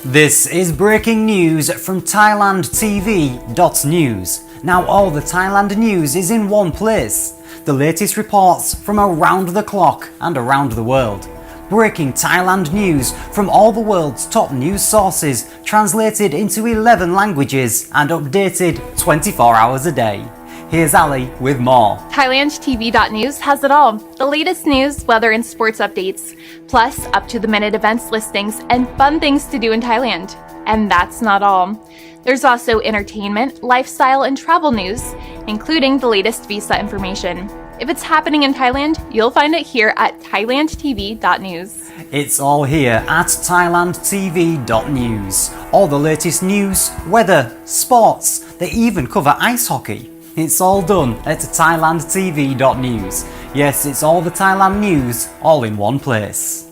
This is breaking news from ThailandTV.news. Now all the Thailand news is in one place. The latest reports from around the clock and around the world. Breaking Thailand news from all the world's top news sources, translated into 11 languages and updated 24 hours a day. Here's Ali with more. ThailandTV.news has it all. The latest news, weather and sports updates, plus up-to-the-minute events listings and fun things to do in Thailand. And that's not all. There's also entertainment, lifestyle and travel news, including the latest visa information. If it's happening in Thailand, you'll find it here at ThailandTV.news. It's all here at ThailandTV.news. All the latest news, weather, sports, they even cover ice hockey. It's all done at ThailandTV.news. Yes, it's all the Thailand news, all in one place.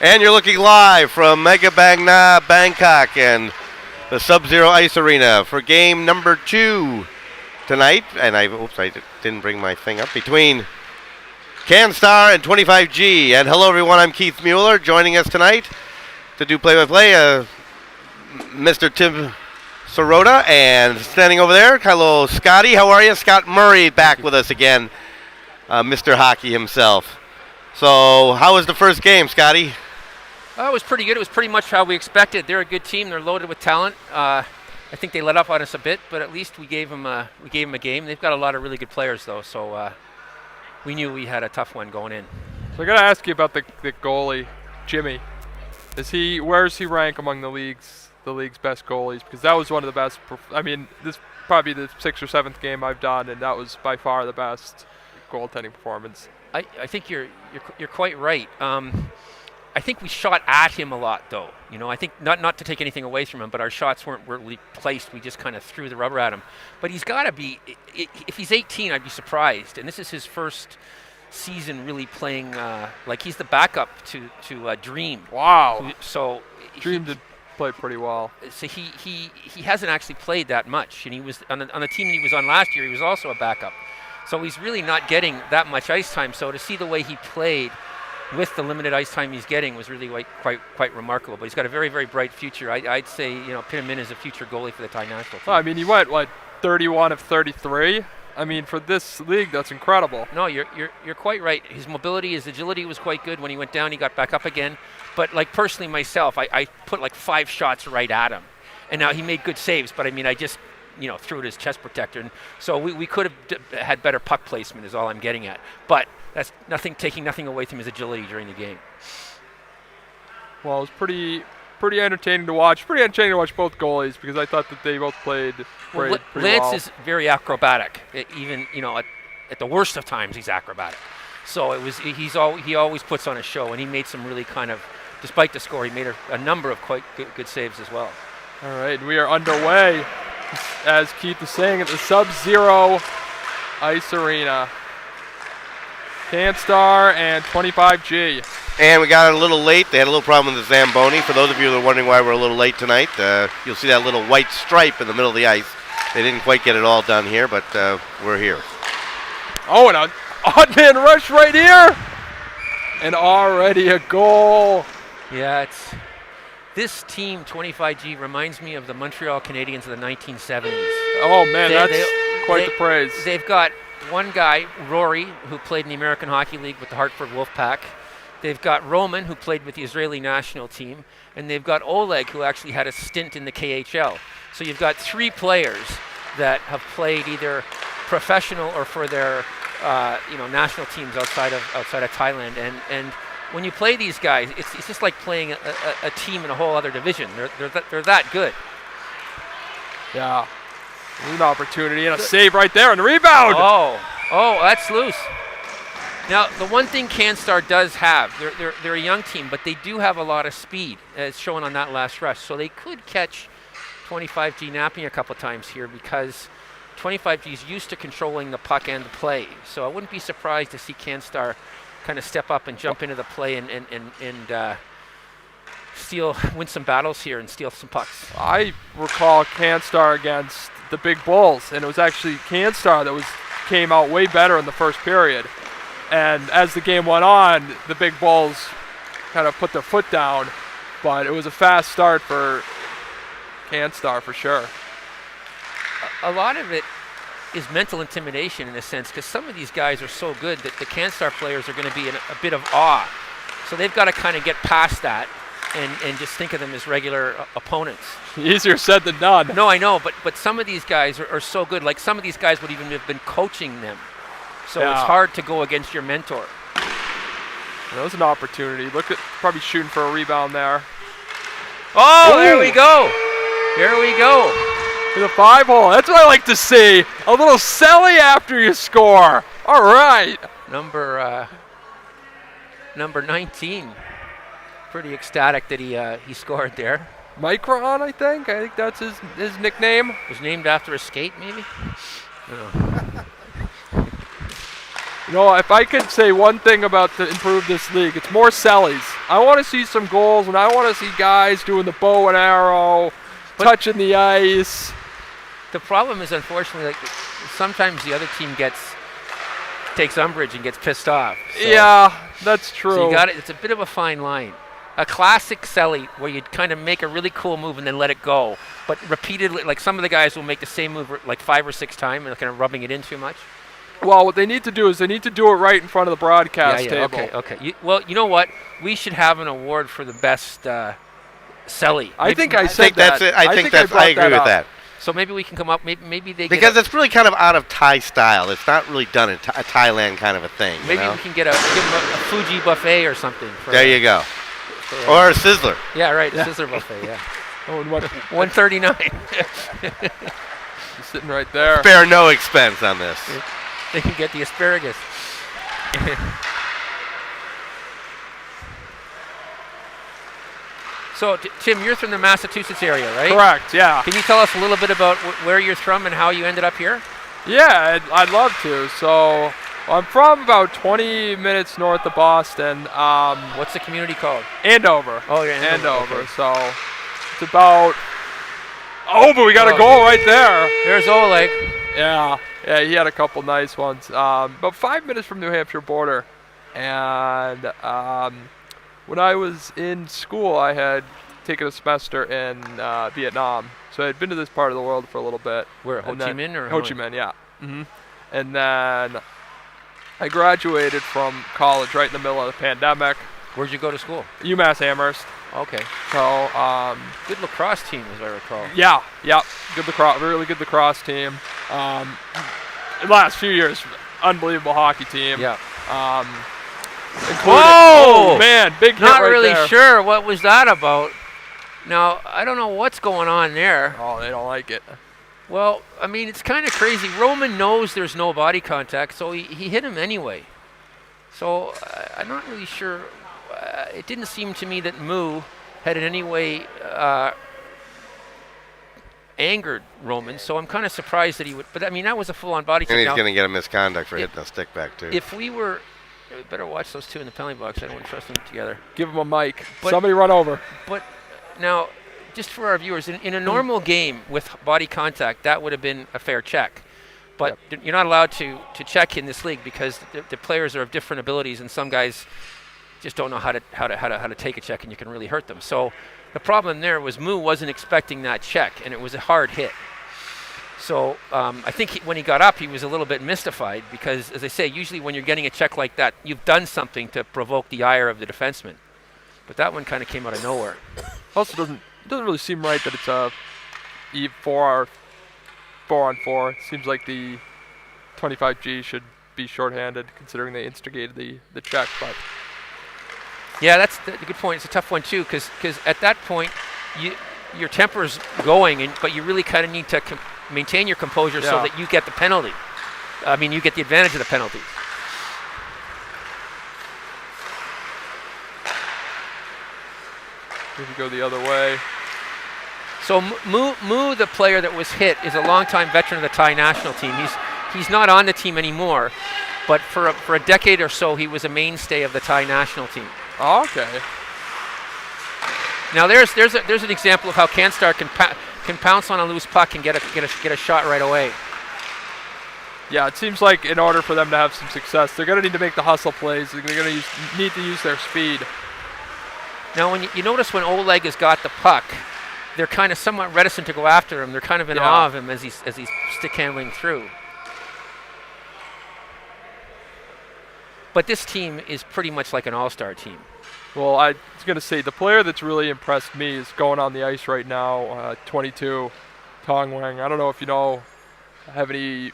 And you're looking live from Mega Bang Na, Bangkok, and the Sub-Zero Ice Arena for game number 2 tonight. And I didn't bring my thing up. Between Canstar and 25G. And hello, everyone. I'm Keith Mueller. Joining us tonight to do play-by-play, Mr. Tim Sirota. And standing over there, hello, Scotty. How are you? Scott Murray back with us again. Mr. Hockey himself. So, how was the first game, Scotty? It was pretty good. It was pretty much how we expected. They're a good team. They're loaded with talent. I think they let up on us a bit, but at least we gave them a game. They've got a lot of really good players, though, so we knew we had a tough one going in. So I got to ask you about the goalie, Jimmy. Where does he rank among the league's best goalies? Because that was one of the best. This is probably the 6th or 7th game I've done, and that was by far the best goaltending performance. I think you're quite right. I think we shot at him a lot, though. You know, I think not to take anything away from him, but our shots weren't really placed. We just kind of threw the rubber at him. But he's got to be. If he's 18, I'd be surprised. And this is his first season really playing. Like he's the backup to Dream. Wow. So Dream did play pretty well. So he hasn't actually played that much, and he was on the team he was on last year. He was also a backup. So he's really not getting that much ice time. So to see the way he played with the limited ice time he's getting was really quite remarkable. But he's got a very, very bright future. I'd say, pin him in as a future goalie for the Thai national team. Well, he went 31 of 33. For this league, that's incredible. No, you're quite right. His mobility, his agility was quite good. When he went down, he got back up again. But personally myself, I put 5 shots right at him, and now he made good saves. But I just threw it as chest protector. And so we could have had better puck placement is all I'm getting at. But that's taking nothing away from his agility during the game. Well, it was pretty entertaining to watch. Pretty entertaining to watch both goalies because I thought that they both played pretty Lance well. is very acrobatic. Even at the worst of times, he's acrobatic. So he always puts on a show, and he made some really kind of, despite the score, he made a number of quite good saves as well. All right, we are underway, as Keith is saying, at the Sub-Zero Ice Arena. Canstar and 25G. And we got it a little late. They had a little problem with the Zamboni. For those of you that are wondering why we're a little late tonight, you'll see that little white stripe in the middle of the ice. They didn't quite get it all done here, but we're here. Oh, and an odd man rush right here. And already a goal. Yeah, this team, 25G, reminds me of the Montreal Canadiens of the 1970s. Oh, man, that's quite the praise. They've got one guy, Rory, who played in the American Hockey League with the Hartford Wolfpack. They've got Roman, who played with the Israeli national team. And they've got Oleg, who actually had a stint in the KHL. So you've got 3 players that have played either professional or for their national teams outside of Thailand. And when you play these guys, it's just like playing a team in a whole other division. They're that good. Yeah. An opportunity and a save right there and the rebound. Oh, that's loose. Now, the one thing Canstar does have, they're a young team, but they do have a lot of speed, as shown on that last rush. So they could catch 25G napping a couple times here because 25G is used to controlling the puck and the play. So I wouldn't be surprised to see Canstar kind of step up and jump into the play and win some battles here and steal some pucks. I recall Canstar against the Big Bulls, and it was actually Canstar that came out way better in the first period. And as the game went on, the Big Bulls kind of put their foot down, but it was a fast start for Canstar for sure. A lot of it is mental intimidation in a sense, because some of these guys are so good that the Canstar players are going to be in a bit of awe. So they've got to kind of get past that and just think of them as regular opponents. Easier said than done. No, I know, but some of these guys are so good. Like some of these guys would even have been coaching them. So it's hard to go against your mentor. That was an opportunity. Look at probably shooting for a rebound there. Oh, ooh. There we go. There we go. To the 5-hole. That's what I like to see. A little selly after you score. All right. Number 19. Pretty ecstatic that he scored there. Micron, I think that's his nickname. Was named after a skate, maybe? You know, if I could say one thing about to improve this league, it's more sellies. I want to see some goals, and I want to see guys doing the bow and arrow, touching the ice. The problem is, unfortunately, like sometimes the other team takes umbrage and gets pissed off. So, yeah, that's true. So you got it. It's a bit of a fine line. A classic selly where you'd kind of make a really cool move and then let it go, but repeatedly, like some of the guys will make the same move like 5 or 6 times and kind of rubbing it in too much. Well, what they need to do is they need to do it right in front of the broadcast table. Okay. Well, you know what? We should have an award for the best selly. I think I think that's it. I agree with that. So maybe we can come up. Maybe they because it's really kind of out of Thai style. It's not really done in a Thailand kind of a thing. Maybe we can give them a Fuji buffet or something. There you go. Or a Sizzler. Yeah, right. Yeah. Sizzler buffet. Yeah. Oh, and what? 139. Just sitting right there. Spare no expense on this. They can get the asparagus. So, Tim, you're from the Massachusetts area, right? Correct, yeah. Can you tell us a little bit about where you're from and how you ended up here? Yeah, I'd love to. So, I'm from about 20 minutes north of Boston. What's the community called? Andover. Oh, yeah, Andover. Okay. So, it's about... Oh, but we got a goal right there. There's Oleg. Yeah, he had a couple nice ones. About 5 minutes from New Hampshire border. And when I was in school, I had taken a semester in Vietnam. So I had been to this part of the world for a little bit. Where, Ho Chi Minh or Ho Chi Minh, yeah. Mm-hmm. And then I graduated from college right in the middle of the pandemic. Where'd you go to school? UMass Amherst. Okay. So, good lacrosse team, as I recall. Yeah. Good lacrosse, really good lacrosse team. The last few years, unbelievable hockey team. Yeah. Oh man, big hit Not right really there. sure what was that about. Now, I don't know what's going on there. Oh, they don't like it. Well, I mean, it's kind of crazy. Roman knows there's no body contact, so he hit him anyway. So I'm not really sure. It didn't seem to me that Moo had in any way angered Roman, so I'm kind of surprised that he would. But I mean, that was a full-on body check. And he's Now, going to get a misconduct for hitting a stick back, too. if we were, better watch those two in the penalty box. I don't want to trust them together. Give him a mic. But- Somebody run over. But now, just for our viewers, in a normal game with body contact, that would have been a fair check. But you're not allowed to check in this league because the players are of different abilities, and some guys just don't know how to take a check, and you can really hurt them. So the problem there was Mu wasn't expecting that check, and it was a hard hit. So I think when he got up, he was a little bit mystified because, as I say, usually when you're getting a check like that, you've done something to provoke the ire of the defenseman. But that one kind of came out of nowhere. Also, doesn't really seem right that it's a 4-on-4. It seems like the 25G should be shorthanded, considering they instigated the check. But yeah, that's a good point. It's a tough one too, because at that point, your temper's going, but you really kind of need to maintain your composure so that you get the penalty. I mean, you get the advantage of the penalty. if you go the other way. So Mu, the player that was hit, is a longtime veteran of the Thai national team. He's not on the team anymore, but for a decade or so, he was a mainstay of the Thai national team. Oh, okay. Now there's an example of how Canstar can pounce on a loose puck and get a shot right away. Yeah, it seems like in order for them to have some success, they're going to need to make the hustle plays. They're going to need to use their speed. Now, when you notice when Oleg has got the puck, they're kind of somewhat reticent to go after him. They're kind of in awe of him as he's stick handling through. But this team is pretty much like an all-star team. Well, I was going to say, the player that's really impressed me is going on the ice right now, 22, Tong Wang. I don't know if you have any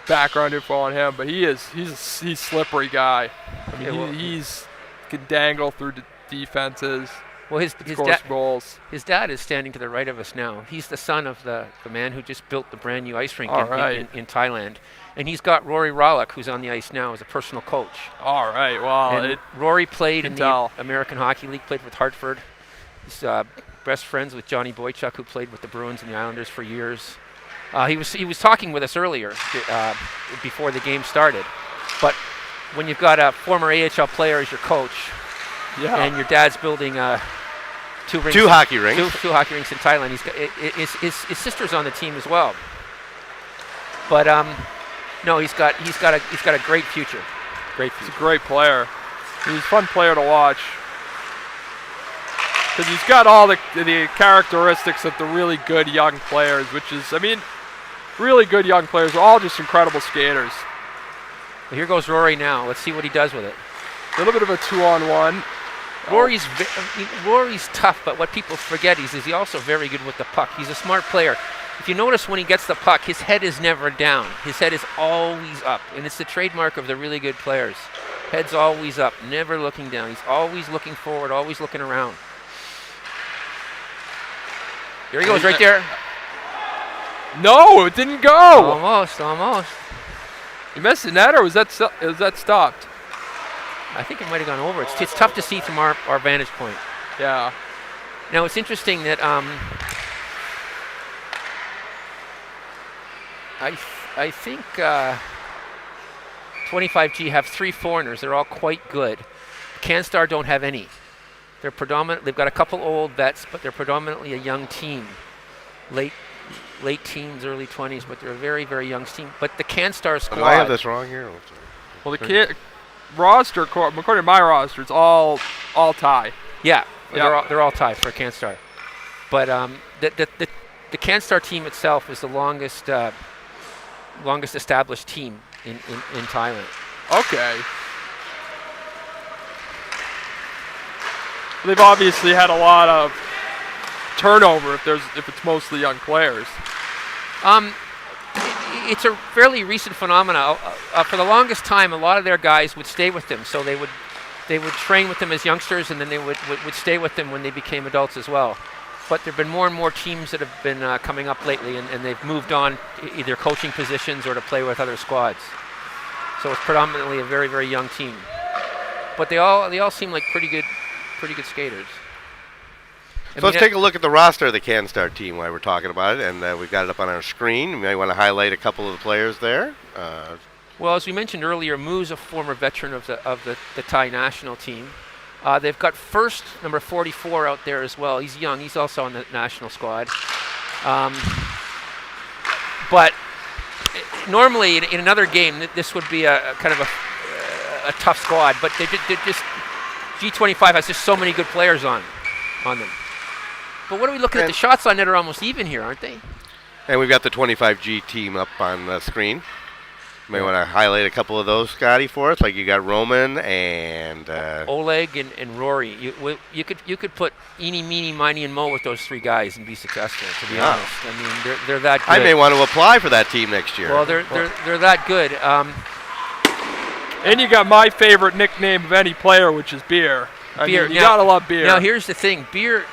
background info on him, but he's a slippery guy. I mean, he's can dangle through defenses. Well, his goals. His dad is standing to the right of us now. He's the son of the man who just built the brand new ice rink in Thailand. And he's got Rory Rawlach, who's on the ice now as a personal coach. All right, well. And Rory played in the American Hockey League, played with Hartford. He's best friends with Johnny Boychuk, who played with the Bruins and the Islanders for years. He was talking with us earlier before the game started. But when you've got a former AHL player as your coach, and your dad's building two hockey rinks in Thailand, his sister's on the team as well. But no, he's got a great future. He's a great player. He's a fun player to watch because he's got all the characteristics of the really good young players, which is, I mean, really good young players are all just incredible skaters. Well, here goes Rory now. Let's see what he does with it. A little bit of a 2-on-1. Rory's tough, but what people forget is he's also very good with the puck. He's a smart player. If you notice when he gets the puck, his head is never down. His head is always up, and it's the trademark of the really good players. Head's always up, never looking down. He's always looking forward, always looking around. There he goes, right there. No, it didn't go. Almost. You missed the net, or was that stopped? I think it might have gone over. It's tough to see from our vantage point. Yeah. Now, it's interesting that I think 25G have 3 foreigners. They're all quite good. Canstar don't have any. They've got a couple old vets, but they're predominantly a young team. Late teens, early 20s, but they're a very, very young team. But the Canstar squad. Do I have this wrong here? Well, the roster, according to my roster, it's all Thai. Yeah. They're all Thai for Canstar. But the Canstar team itself is the longest established team in Thailand. Okay. They've obviously had a lot of turnover if it's mostly young players. It's a fairly recent phenomenon. For the longest time, a lot of their guys would stay with them, so they would train with them as youngsters, and then they would stay with them when they became adults as well. But there have been more and more teams that have been coming up lately, and they've moved on to either coaching positions or to play with other squads. So it's predominantly a very, very young team. But they all seem like pretty good skaters. So let's take a look at the roster of the Canstar team while we're talking about it, and we've got it up on our screen. You may want to highlight a couple of the players there. Well, as we mentioned earlier, Moo's a former veteran of the Thai national team. They've got first number 44 out there as well. He's young. He's also on the national squad. But normally in another game, this would be a kind of a tough squad. But they just G25 has just so many good players on them. But what are we looking at? The shots on net are almost even here, aren't they? And we've got the 25G team up on the screen. You may want to highlight a couple of those, Scotty, for us. Like you got Roman and Oleg and Rory. You could put Eeny, Meeny, Miny, and Mo with those three guys and be successful. To be honest, I mean they're that good. I may want to apply for that team next year. Well, they're that good. And you got my favorite nickname of any player, which is Beer. Beer. You gotta love Beer. Now here's the thing, Beer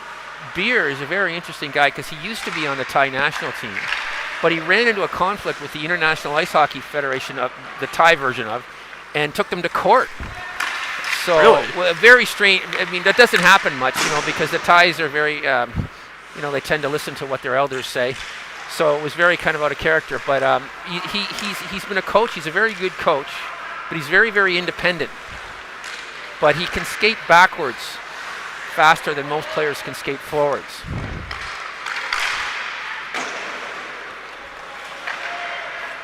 is a very interesting guy because he used to be on the Thai national team. But he ran into a conflict with the International Ice Hockey Federation, of the Thai version of, and took them to court. So, really? Well, very strange. I mean, that doesn't happen much, because the Thais are very, they tend to listen to what their elders say. So it was very kind of out of character. But he's been a coach. He's a very good coach, but he's very, very independent. But he can skate backwards faster than most players can skate forwards.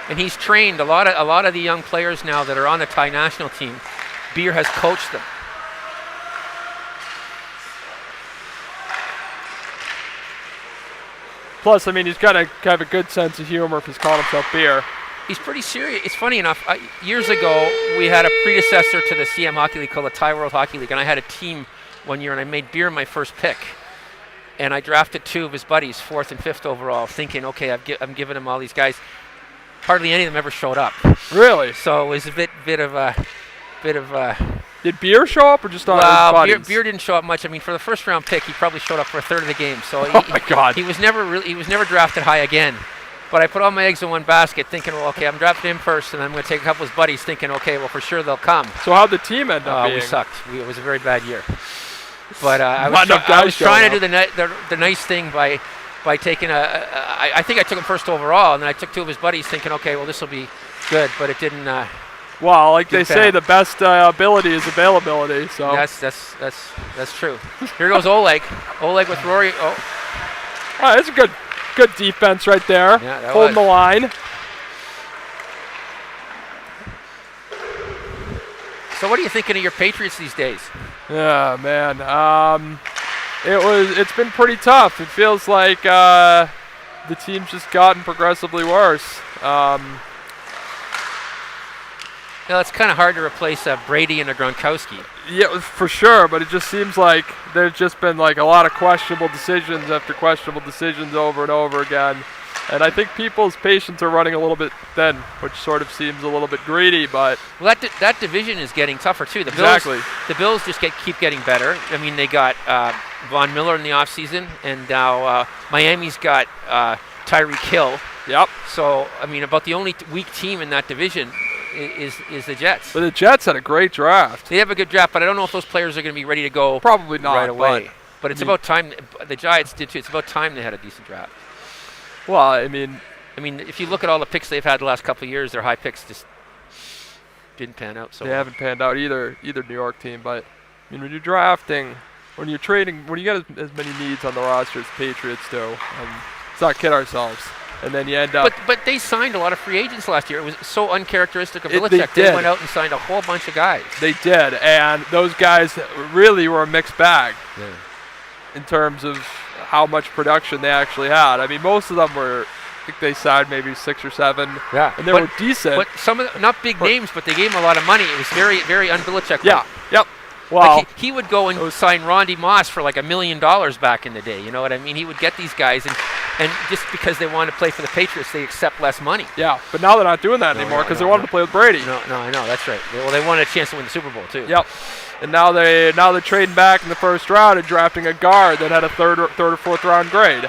And he's trained a lot of the young players now that are on the Thai national team. Beer has coached them. Plus, I mean, he's got to have a good sense of humor if he's calling himself Beer. He's pretty serious. It's funny enough, years ago, we had a predecessor to the CM Hockey League called the Thai World Hockey League, and I had a team one year, and I made Beer my first pick. And I drafted two of his buddies, 4th and 5th overall, thinking, okay, I'm giving him all these guys. Hardly any of them ever showed up. Really? So it was a bit of a. Did Beer show up or just on his buddies? Beer didn't show up much. I mean, for the first round pick, he probably showed up for a third of the game. So my God. He was never drafted high again. But I put all my eggs in one basket, thinking, well, okay, I'm drafting him first, and I'm going to take a couple of his buddies, thinking, okay, well, for sure they'll come. So how'd the team end up being? We sucked. It was a very bad year. But I was trying to do the nice thing by taking I think I took him first overall, and then I took two of his buddies, thinking, okay, well, this will be good, but it didn't. Well, like they say, the best ability is availability. So that's true. Here goes Oleg. Oleg with Rory. Oh, that's a good defense right there. Yeah, holding the line. So what are you thinking of your Patriots these days? Yeah, man. It's been pretty tough. It feels like the team's just gotten progressively worse. It's kind of hard to replace Brady and a Gronkowski. Yeah, for sure, but it just seems like there's just been like a lot of questionable decisions after questionable decisions over and over again. And I think people's patience are running a little bit thin, which sort of seems a little bit greedy, but... Well, that division is getting tougher, too. Exactly. The Bills just keep getting better. I mean, they got Von Miller in the offseason, and now Miami's got Tyreek Hill. Yep. So, I mean, about the only weak team in that division is the Jets. But the Jets had a great draft. They have a good draft, but I don't know if those players are going to be ready to go probably not right away. But it's about time. The Giants did, too. It's about time they had a decent draft. Well, I mean, if you look at all the picks they've had the last couple of years, their high picks just didn't pan out. So they haven't panned out either New York team. But when you're drafting, when you're trading, when you got as many needs on the roster as Patriots do, let's not kid ourselves. And then you end up. But they signed a lot of free agents last year. It was so uncharacteristic of Belichick. They went out and signed a whole bunch of guys. They did, and those guys really were a mixed bag in terms of how much production they actually had. I mean, most of them were, I think they signed maybe 6 or 7. Yeah. And they were decent. But some of them, not big names, but they gave them a lot of money. It was very, very un-Belichick. Yeah. Yep. Well, like he would go and sign Rondy Moss for like $1 million back in the day. You know what I mean? He would get these guys, and just because they wanted to play for the Patriots, they accept less money. Yeah, but now they're not doing that anymore because they wanted to play with Brady. No, I know. That's right. They wanted a chance to win the Super Bowl too. Yep. And now they're trading back in the first round and drafting a guard that had a third or fourth round grade.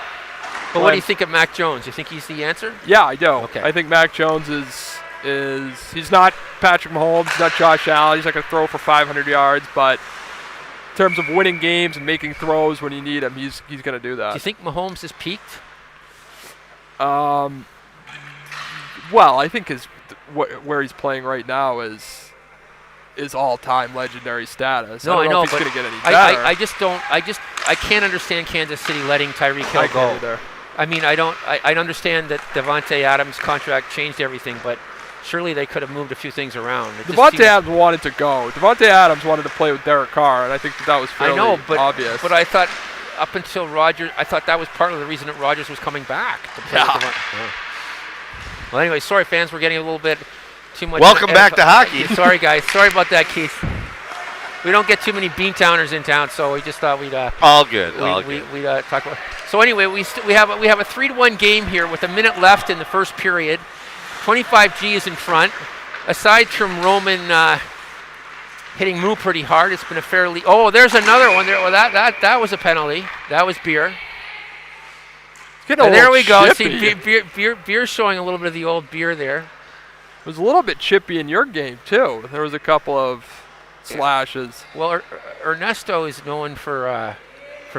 But what do you think of Mac Jones? You think he's the answer? Yeah, I do. Okay. I think Mac Jones is he's not Patrick Mahomes, he's not Josh Allen. He's not going to throw for 500 yards, but terms of winning games and making throws when you need him, he's going to do that. Do you think Mahomes has peaked? Well, I think where he's playing right now is all-time legendary status. No, I don't know if but he's going to get any better. I can't understand Kansas City letting Tyreek Hill I go. can't either. I mean, I understand that Devontae Adams' contract changed everything, but surely they could have moved a few things around. Devontae Adams wanted to go. Devontae Adams wanted to play with Derek Carr, and I think that was fairly obvious. But I thought up until Rodgers, I thought that was part of the reason that Rodgers was coming back to play with Devontae. Well, anyway, sorry, fans, we're getting a little bit too much. Welcome back to hockey. Sorry, guys. Sorry about that, Keith. We don't get too many Beantowners in town, so we just thought we'd all good. We'd talk about. So anyway, we have a 3-1 game here with a minute left in the first period. 25G is in front. Aside from Roman hitting Moo pretty hard, it's been a fairly. Oh, there's another one there. Well, that was a penalty. That was Beer. And there we go. Chippy. See, Beer's showing a little bit of the old Beer there. It was a little bit chippy in your game too. There was a couple of slashes. Well, Ernesto is known for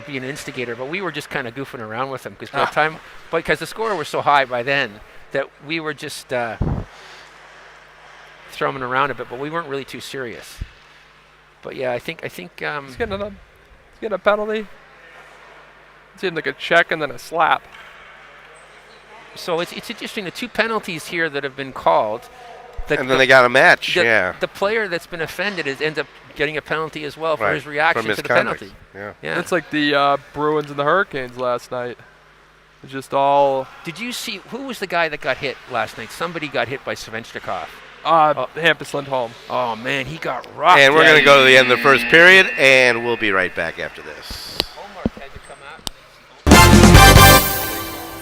being an instigator, but we were just kind of goofing around with him because the score was so high by then that we were just throwing around a bit, but we weren't really too serious. But yeah, I think he's getting a penalty. It seemed like a check and then a slap. So it's interesting, the two penalties here that have been called. And then they got a match, The player that's been offended ends up getting a penalty as well for his reaction to the penalty. Yeah. It's like the Bruins and the Hurricanes last night. It's just all. Did you see, who was the guy that got hit last night? Somebody got hit by Svechnikov. Hampus Lindholm. Oh, man, he got rocked. And we're going to go to the end of the first period, and we'll be right back after this.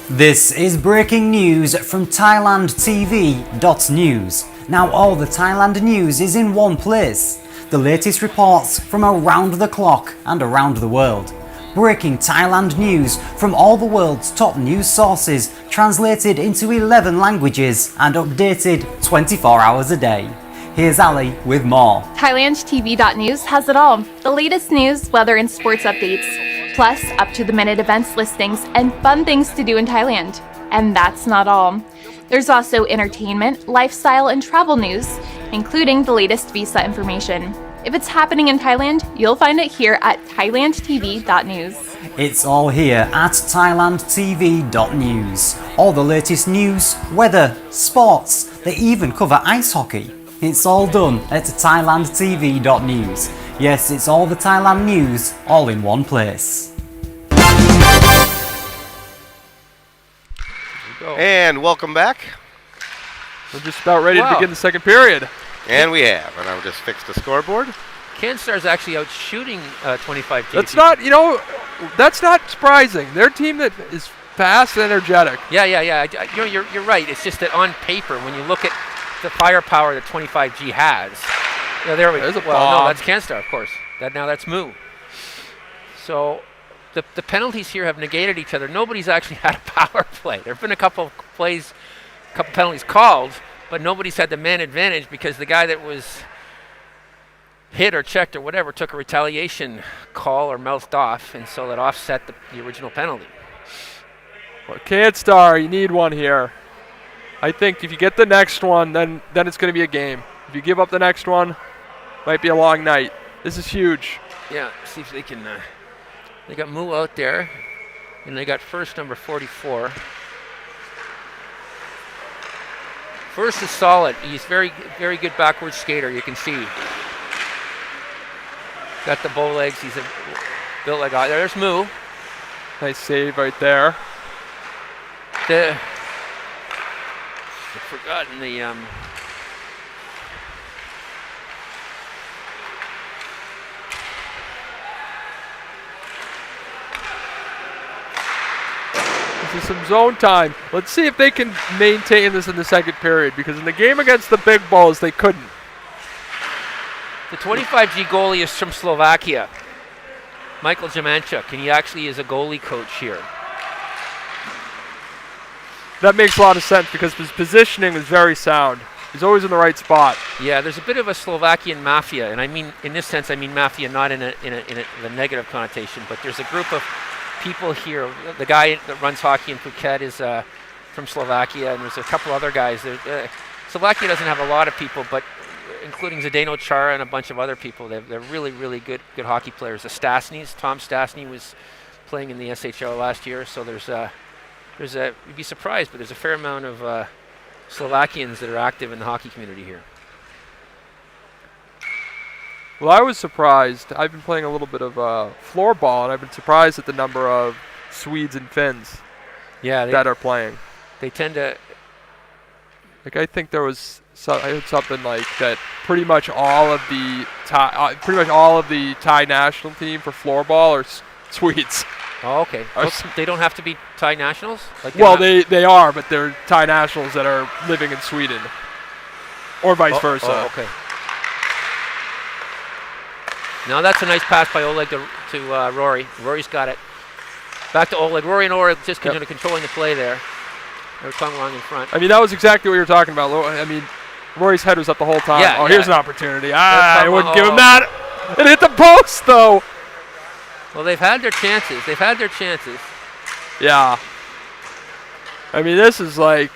This is breaking news from ThailandTV.news. Now all the Thailand news is in one place. The latest reports from around the clock and around the world. Breaking Thailand news from all the world's top news sources, translated into 11 languages and updated 24 hours a day. Here's Ali with more. ThailandTV.news has it all. The latest news, weather and sports updates, plus up-to-the-minute events listings and fun things to do in Thailand. And that's not all. There's also entertainment, lifestyle, and travel news, including the latest visa information. If it's happening in Thailand, you'll find it here at ThailandTV.news. It's all here at ThailandTV.news. All the latest news, weather, sports, they even cover ice hockey. It's all done at ThailandTV.news. Yes, it's all the Thailand news, all in one place. And welcome back. We're just about ready to begin the second period. And we have. And I'll just fix the scoreboard. Canstars actually out shooting 25G. That's not surprising. Their team that is fast and energetic. Yeah. You're right. It's just that on paper, when you look at the firepower that 25G has, there we go. No, that's Canstar, of course. That's Moo. So the penalties here have negated each other. Nobody's actually had a power play. There have been a couple penalties called, but nobody's had the man advantage because the guy that was hit or checked or whatever took a retaliation call or mouthed off, and so that offset the original penalty. Well, Canstar, you need one here. I think if you get the next one, then it's going to be a game. If you give up the next one, might be a long night. This is huge. Yeah, see if they can. They got Moo out there, and they got first number 44. First is solid. He's very, very good backward skater. You can see. Got the bow legs. He's built like a. There's Moo. Nice save right there. I've forgotten the. This is some zone time. Let's see if they can maintain this in the second period, because in the game against the Big Bulls, they couldn't. The 25G goalie is from Slovakia, Michael Jamanchuk, and he actually is a goalie coach here. That makes a lot of sense because his positioning is very sound. He's always in the right spot. Yeah, there's a bit of a Slovakian mafia, and I mean, in this sense, I mean mafia not in a negative connotation, but there's a group of people here. The guy that runs hockey in Phuket is from Slovakia, and there's a couple other guys. Slovakia doesn't have a lot of people, but including Zdeno Chara and a bunch of other people. They're really, really good hockey players. The Stasnys, Tom Stasny was playing in the SHL last year, so you'd be surprised, but there's a fair amount of Slovakians that are active in the hockey community here. Well, I was surprised. I've been playing a little bit of floorball, and I've been surprised at the number of Swedes and Finns that are playing. They tend to. Like, I think there was I heard something like that. Pretty much all of the Thai national team for floorball are Swedes. Oh, okay. They don't have to be Thai nationals? They are, but they're Thai nationals that are living in Sweden. Or vice versa. Oh, okay. Now that's a nice pass by Oleg to Rory. Rory's got it. Back to Oleg. Rory and Oleg just controlling the play there. They were coming along in front. I mean, that was exactly what you were talking about. I mean, Rory's head was up the whole time. Yeah, here's an opportunity. I wouldn't give him that. It hit the post, though. Well, they've had their chances. Yeah. I mean, this is like,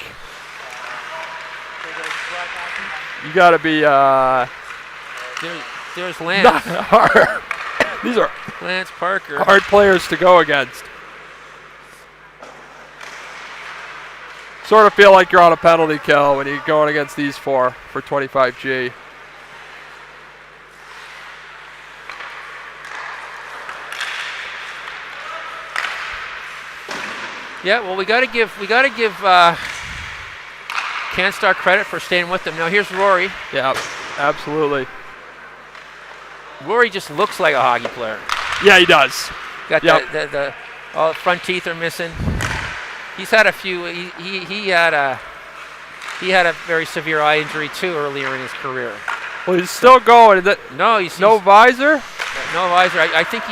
you got to be. There's Lance. These are Lance Parker. Hard players to go against. Sort of feel like you're on a penalty kill when you're going against these four for 25G. Yeah, well, we got to give Canstar credit for staying with them. Now here's Rory. Yeah, absolutely. Rory just looks like a hockey player. Yeah, he does. Got the all the front teeth are missing. He's had a few. He had a very severe eye injury too earlier in his career. Well, he's still going. No, he's no visor. No visor. I think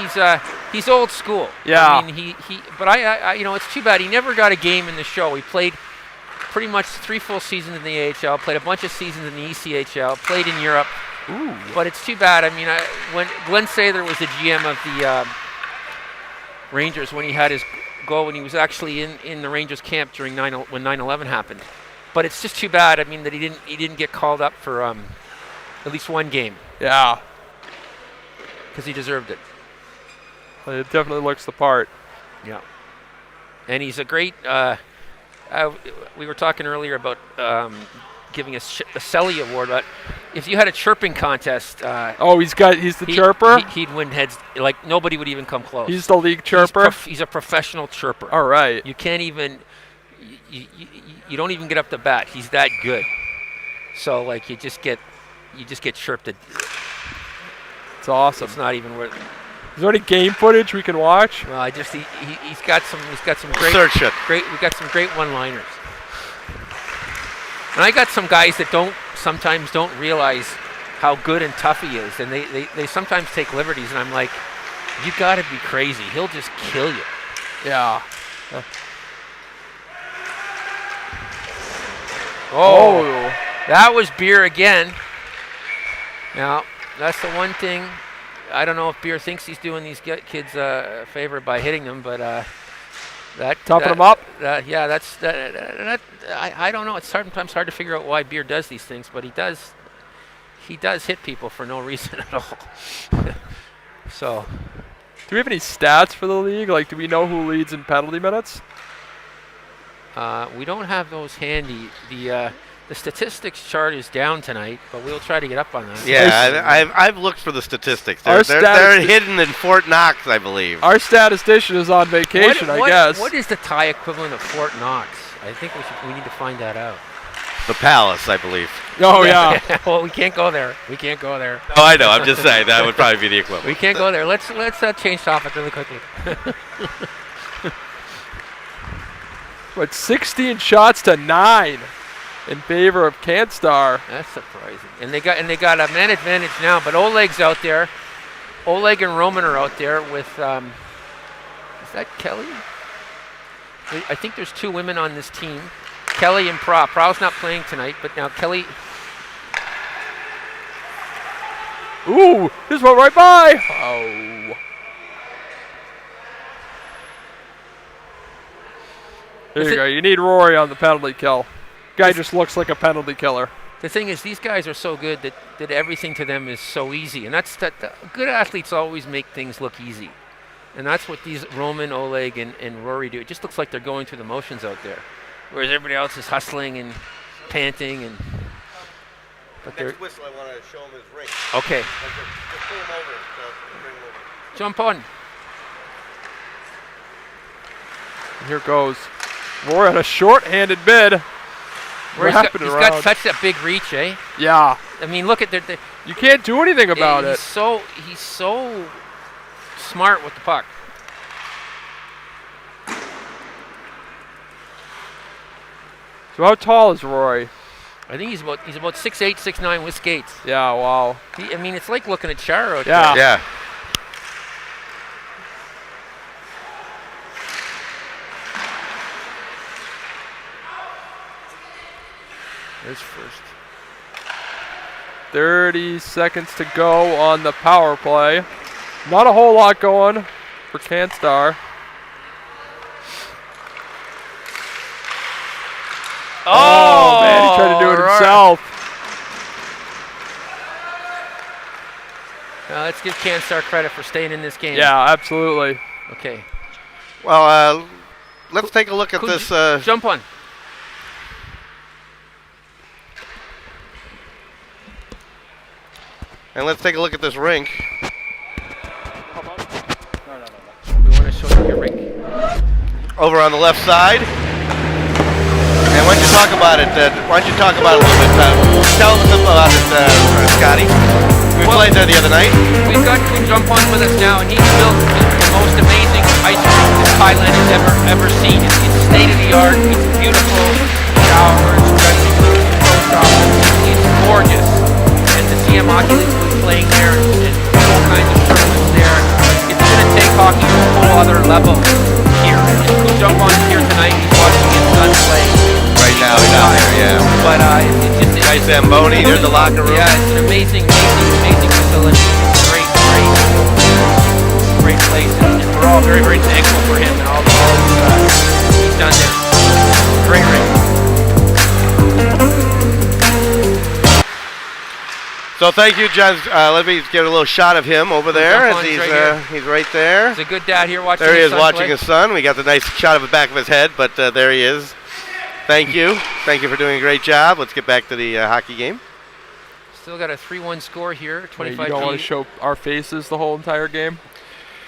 he's old school. Yeah. I mean, but I it's too bad he never got a game in the show. He played pretty much 3 full seasons in the AHL, played a bunch of seasons in the ECHL, played in Europe. Ooh. But it's too bad. I mean, when Glenn Sather was the GM of the Rangers, when he had his goal, when he was actually in the Rangers camp during when 9/11 happened. But it's just too bad. I mean, that he didn't get called up for at least one game. Yeah. Because he deserved it. Well, it definitely looks the part. Yeah. And he's a great. We were talking earlier about giving a Selly Award, but if you had a chirping contest, he's the chirper. He'd win heads. Like nobody would even come close. He's the league chirper. He's a professional chirper. All right. You can't even. You don't even get up to bat. He's that good. So like you just get chirped. It's awesome. It's not even worth. Is there any game footage we can watch? Well, he's got some great. Search it. We've got some great one-liners. And I got some guys that sometimes don't realize how good and tough he is, and they sometimes take liberties, and I'm like, you got to be crazy. He'll just kill you. Yeah. Oh, that was Beer again. Now, that's the one thing. I don't know if Beer thinks he's doing these kids a favor by hitting them, but topping them up. I don't know. It's sometimes hard to figure out why Beer does these things, but he does. He does hit people for no reason at all. So, do we have any stats for the league? Like, do we know who leads in penalty minutes? We don't have those handy. The statistics chart is down tonight, but we'll try to get up on that. Yeah, I've looked for the statistics. They're hidden in Fort Knox, I believe. Our statistician is on vacation, I guess. What is the Thai equivalent of Fort Knox? I think we need to find that out. The Palace, I believe. Oh, yeah. Well, we can't go there. Oh, I know. I'm just saying that would probably be the equivalent. We can't go there. Let's change topic really quickly. What, 16 shots to 9 in favor of Canstar. That's surprising. And they got a man advantage now, but Oleg's out there. Oleg and Roman are out there with is that Kelly? I think there's 2 women on this team. Kelly and Pra. Pra's not playing tonight, but now Kelly Ooh, this went right by. Oh. There you go. You need Rory on the penalty kill. Guy just looks like a penalty killer. The thing is, these guys are so good that everything to them is so easy. And that's good athletes always make things look easy. And that's what these Roman, Oleg, and Rory do. It just looks like they're going through the motions out there. Whereas everybody else is hustling and panting. But Next whistle, I want to show him his ring. Okay. Just pull him over. Bring him over. Jump on. And here goes. Rory on a short-handed bid. He's got such a big reach, eh? Yeah. I mean, look at you can't do anything about it. He's so smart with the puck. So how tall is Rory? I think he's about 6'8", 6'9" with skates. Yeah, wow. I mean, it's like looking at Charo. Yeah. Yeah. There's first. 30 seconds to go on the power play. Not a whole lot going for Canstar. Oh man, he tried to do it himself. Now let's give Canstar credit for staying in this game. Yeah, absolutely. Okay. Well, let's take a look at this. Jump on. And let's take a look at this rink. We want to show you your rink. Over on the left side. And why don't you talk about it? Why don't you talk about it a little bit? Tell us about it, Scotty. We played there the other night. We've got Jump On with us now, and he's built the most amazing ice rink that Thailand has ever seen. It's state of the art. It's beautiful. Showers, dressing rooms, post office. It's gorgeous. And to see him playing there and all kinds of tournaments there, it's going to take hockey to a whole other level here. And Jump On here tonight. He's watching his son play. Right now, he's out there, yeah. But it's just Nice Zamboni, there's the locker room. Yeah, it's an amazing facility. Great place. And we're all very, very thankful for him and all he's done there. Great ring. So thank you, John. Let me get a little shot of him over there. As he's right there. He's a good dad here watching there he his is son watching play. his son. We got the nice shot of the back of his head, but there he is. Thank you. Thank you for doing a great job. Let's get back to the hockey game. Still got a 3-1 score here. 25G. You don't want to show our faces the whole entire game?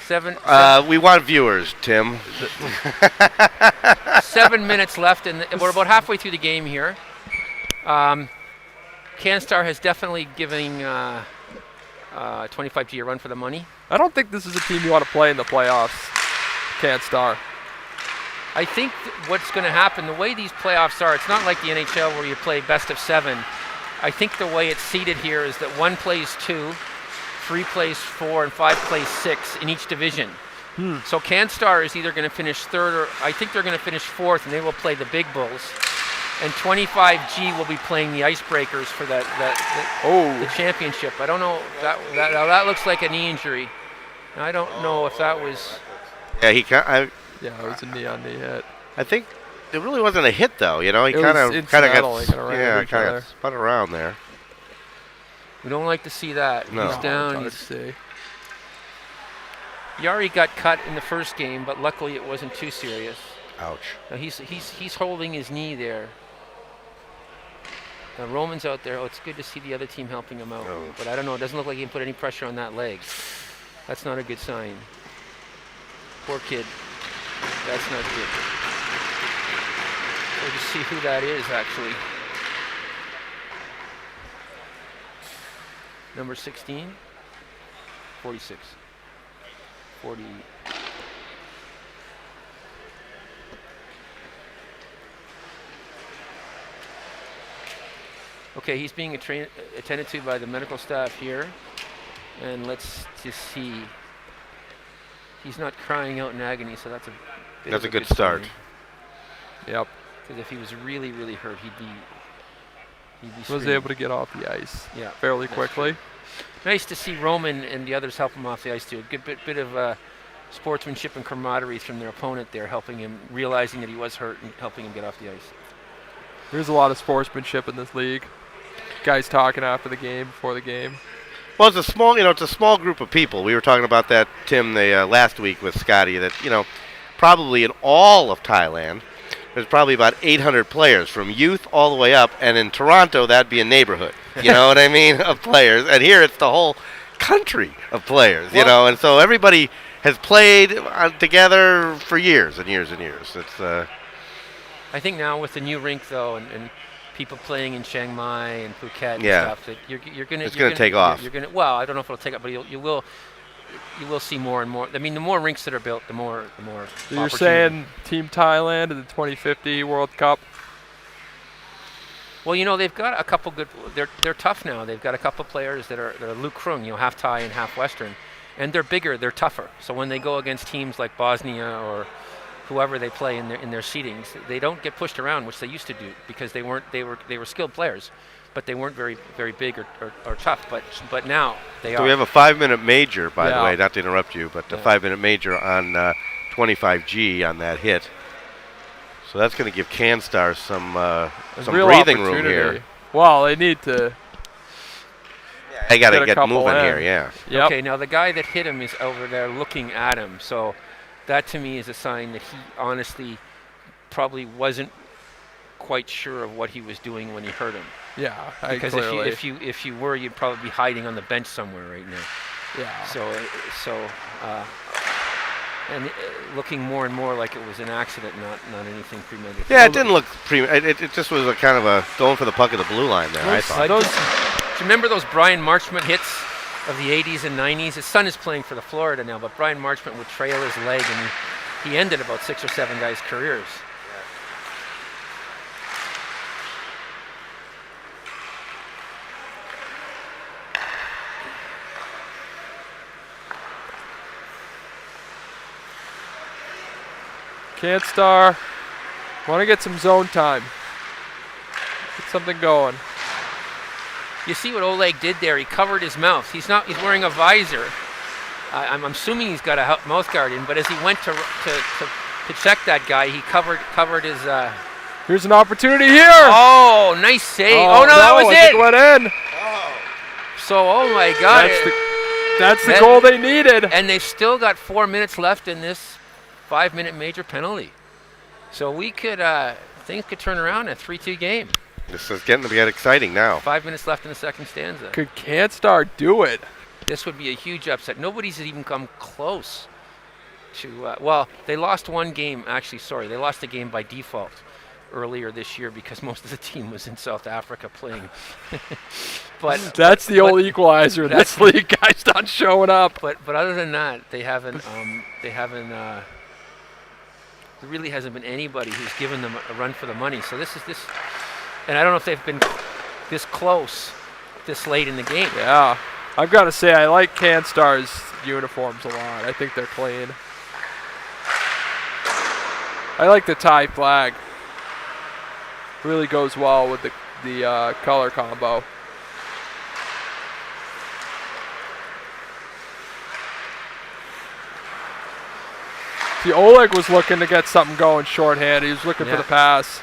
Seven. We want viewers, Tim. 7 minutes left, and we're about halfway through the game here. Canstar has definitely given 25G a run for the money. I don't think this is a team you want to play in the playoffs, Canstar. I think what's going to happen, the way these playoffs are, it's not like the NHL where you play best of 7. I think the way it's seeded here is that 1 plays 2, 3 plays 4, and 5 plays 6 in each division. So Canstar is either going to finish 3rd or I think they're going to finish 4th, and they will play the Big Bulls. And 25G will be playing the Icebreakers for the championship. I don't know. That looks like a knee injury. I don't know if that was. Yeah, Yeah, it was a knee-on-knee hit. I think it really wasn't a hit, though. You know, he kind of got spun around there. We don't like to see that. No. He's down. Yari got cut in the first game, but luckily it wasn't too serious. Ouch. Now he's holding his knee there. Roman's out there. Oh, it's good to see the other team helping him out. Oh. But I don't know. It doesn't look like he can put any pressure on that leg. That's not a good sign. Poor kid. That's not good. We'll just see who that is, actually. Number 16? 46. 40. Okay, he's being attended to by the medical staff here. And let's just see. He's not crying out in agony, so that's a good start. Sign. Yep. Because if he was really, really hurt, he'd be was able to get off the ice fairly quickly. nice to see Roman and the others help him off the ice too. A good bit of sportsmanship and camaraderie from their opponent there, helping him, realizing that he was hurt and helping him get off the ice. There's a lot of sportsmanship in this league. Guys talking after the game, before the game. Well, it's a small group of people. We were talking about that, Tim, last week with Scotty, that, probably in all of Thailand, there's probably about 800 players from youth all the way up, and in Toronto, that'd be a neighborhood, you know what I mean, of players. And here it's the whole country of players, and so everybody has played together for years and years and years. It's. I think now with the new rink though, and people playing in Chiang Mai and Phuket and stuff, that you're gonna. It's gonna take off. You're gonna. Well, I don't know if it'll take off, but you will see more and more. I mean, the more rinks that are built, the more. So you're saying Team Thailand in the 2050 World Cup? Well, they've got a couple good. They're tough now. They've got a couple players that are Luke Krung, half Thai and half Western, and they're bigger. They're tougher. So when they go against teams like Bosnia or whoever they play in their seedings, they don't get pushed around, which they used to do, because they were skilled players, but they weren't very very big or tough. But now they are. So we have a 5-minute major, by the way, not to interrupt you, but a 5-minute major on 25G on that hit. So that's going to give Canstars some breathing room here. Well, they need to. They got to get moving here, yeah. Yep. Okay, now the guy that hit him is over there looking at him, so that to me is a sign that he honestly probably wasn't quite sure of what he was doing when he hurt him. Yeah, because clearly. if you were, you'd probably be hiding on the bench somewhere right now. Yeah. So looking more and more like it was an accident, not anything premeditated. Yeah, it didn't look it just was a kind of a going for the puck at the blue line there, I thought. Do you remember those Brian Marchment hits of the 80s and 90s? His son is playing for the Florida now, but Brian Marchment would trail his leg, and he ended about 6 or 7 guys' careers. Canstar, want to get some zone time. Get something going. You see what Oleg did there? He covered his mouth. He's wearing a visor. I'm assuming he's got a mouth guard in, but as he went to check that guy, he covered his. Here's an opportunity here. Oh, nice save! Oh no, that was it. Went in. Oh. So, oh my God. That's the goal they needed. And they've still got 4 minutes left in this 5-minute major penalty. So things could turn around in a 3-2 game. This is getting to get exciting now. 5 minutes left in the second stanza. Could Canstar do it? This would be a huge upset. Nobody's even come close to. Well, they lost one game. Actually, sorry, they lost a game by default earlier this year because most of the team was in South Africa playing. But that's the old equalizer. This league, guys not showing up. But other than that, they haven't. There really hasn't been anybody who's given them a run for the money. So this. And I don't know if they've been this close this late in the game. Yeah. I've got to say, I like Canstar's uniforms a lot. I think they're clean. I like the Thai flag. Really goes well with the color combo. See, Oleg was looking to get something going shorthand. He was looking for the pass.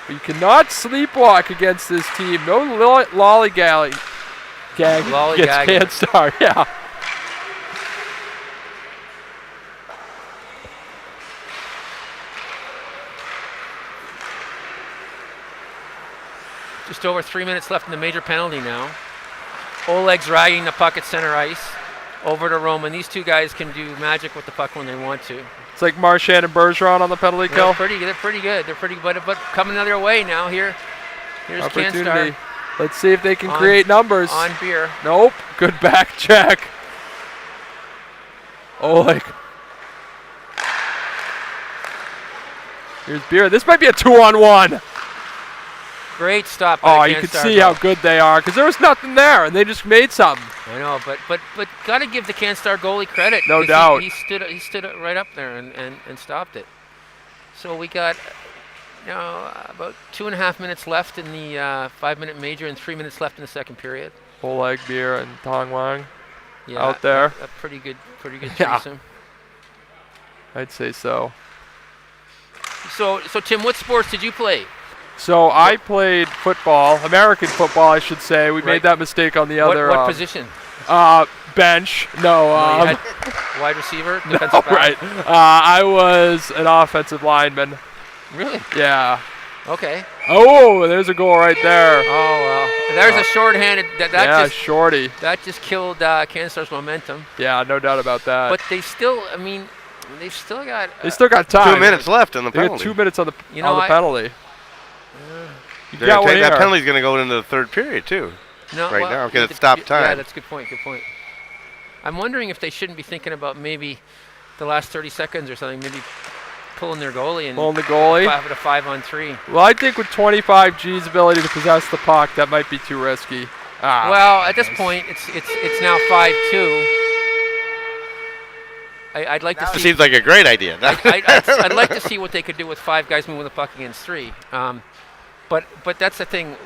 You cannot sleepwalk against this team. No lollygag against Canstar. Yeah. Just over 3 minutes left in the major penalty now. Oleg's dragging the puck at center ice over to Roman. These two guys can do magic with the puck when they want to. It's like Marchand and Bergeron on the penalty kill. They're pretty good. They're pretty good. But coming another way now here. Here's Canstar. Let's see if they can create numbers. On Beer. Nope. Good back check. Oleg. Here's Beer. This might be a 2-on-1. Great stop by Canstar. You can see how good they are because there was nothing there and they just made something. I know, but got to give the Canstar goalie credit. No doubt. He stood right up there and stopped it. So we got now about 2.5 minutes left in the 5-minute major and 3 minutes left in the second period. Oleg Beer and Tong Wang Yeah, out there. A pretty good Yeah. threesome. I'd say so. So Tim, what sports did you play? So I played football, American football, I should say. We made that mistake on the other. What position? Bench. No. You had wide receiver, No, defensive back? right. I was an offensive lineman. Really? Yeah. Okay. Oh, there's a goal right there. Oh well. There's a shorthanded. Shorty. That just killed Canstars' momentum. Yeah, no doubt about that. But they still, I mean, they've still got. They still got time. 2 minutes left on the They got penalty. 2 minutes on the You know, penalty. You They're got gonna one take- that here. penalty's going to go into the third period, too. No, right well, now, because you it could- stopped Yeah, time. that's a good point. Good point. I'm wondering if they shouldn't be thinking about maybe the last 30 seconds or something, maybe pulling their goalie and Pulling the goalie. have it a 5-on-3. Well, I think with 25G's ability to possess the puck, that might be too risky. Well, at this point, it's now 5-2. I'd like to That see. seems like a great idea. I'd like to see what they could do with 5 guys moving the puck against 3. But that's the thing.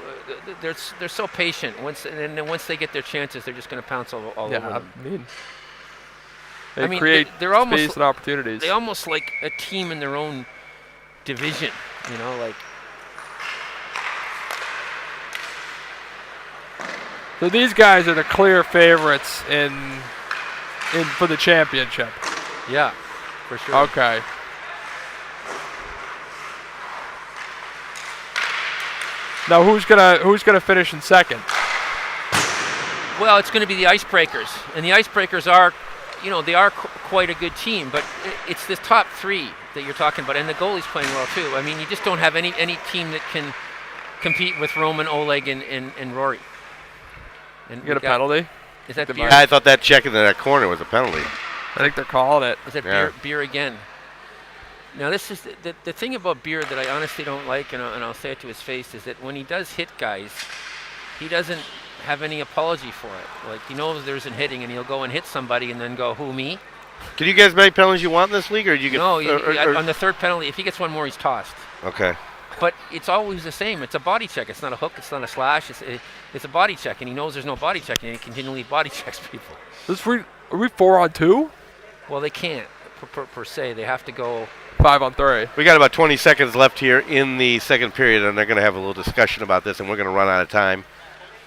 They're so patient. And then once they get their chances, they're just going to pounce all over them. They I mean, create they're almost space and opportunities. They almost like a team in their own division. You know, like. So these guys are the clear favorites in for the championship. Yeah, for sure. Okay. Now who's gonna finish in second? Well, it's going to be the Icebreakers, and the Icebreakers are, they are quite a good team. But it's this top 3 that you're talking about, and the goalie's playing well too. I mean, you just don't have any team that can compete with Roman, Oleg, and Rory. And You get a penalty? Is that The beer? I thought that check in that corner was a penalty. I think they're calling it. Is that Yeah. beer again? Now, this is the thing about Beer that I honestly don't like, and I'll say it to his face, is that when he does hit guys, he doesn't have any apology for it. Like, he knows there's an hitting, and he'll go and hit somebody and then go, who, me? Can you guys make penalties you want in this league, or you get No, or- on the third penalty, if he gets one more, he's tossed. Okay. But it's always the same. It's a body check. It's not a hook. It's not a slash. It's a body check, and he knows there's no body check, and he continually body checks people. Are we 4-on-2? Well, they can't, per se. They have to go. 5-on-3. We got about 20 seconds left here in the second period, and they're going to have a little discussion about this, and we're going to run out of time